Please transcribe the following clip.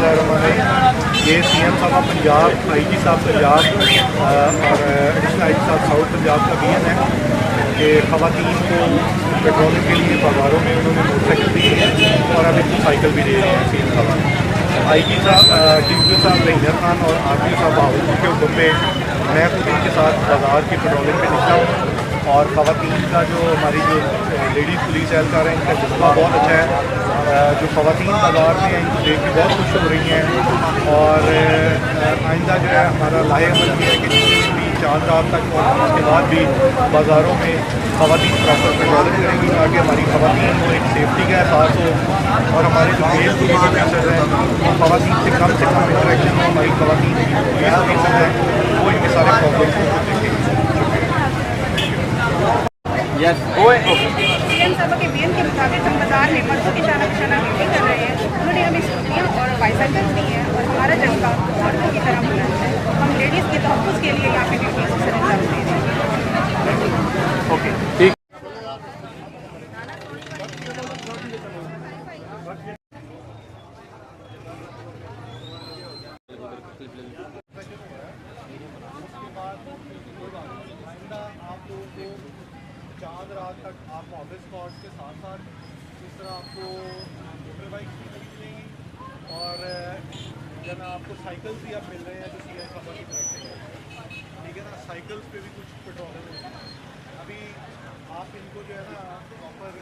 बिस्मिल्लाहिर्रहमानिर्रहीम। ये सीएम साहब पंजाब, आईजी साहब पंजाब और एडिशनल आईजी साहब साउथ पंजाब का बीएन है कि ख़वातीन को पेट्रोलिंग के लिए बाज़ारों में उन्होंने मोटरसाइकिल दी है और अब इनको साइकिल भी दे रहे हैं सीएम साहब। आईजी साहब डी साहब रहींदर खान और आरटी साहब बाहुल के हुक्म पे मैं खुद इनके साथ बाज़ार की पेट्रोलिंग पर निकला हूँ और ख़वातीन का जो हमारी जो लेडीज़ पुलिस एहलकार है इनका जज्बा बहुत अच्छा है। जो ख़वातीन बाज़ार में हैं इनको देख के बहुत खुश हो रही हैं और आइंदा जो है हमारा लाहे अमल भी है कि जितनी भी चांद रात तक और उसके बाद भी बाज़ारों में ख़वातीन प्रॉपर पेट्रोलिंग करेंगी ताकि हमारी ख़वातीन को एक सेफ्टी का एहसास हो और हमारे जो मेल पुलिस ऑफिसर हैं वो ख़वातीन से कम इंटरेक्शन हो, हमारी ख़वातीन की पुलिस ऑफिसर हैं वो इनके सारे प्रॉब्लम को देखेंगे। यस सीएम साहब के बीएन के मुताबिक हम बाजार में मर्दों की शाना मीटिंग कर रहे हैं। उन्होंने हमें स्कूटियाँ और बाइसाइकिल दी हैं और हमारा जज्बा मर्दों की तरह बुलंद है। हम लेडीज़ के तहफ़्फ़ुज़ के लिए यहाँ पे ड्यूटीज़ से अंजाम दे रहे हैं। ओके ठीक। चांद रात तक आप ऑफिस कॉर्स के साथ साथ इस तरह आपको मोटर बाइक भी मिलेंगी और जब आपको साइकिल्स भी आप मिल रहे हैं जो सीएम साहब की तरफ से, ठीक है ना। साइकिल्स पे भी कुछ पेट्रोल है। अभी आप इनको जो है ना प्रॉपर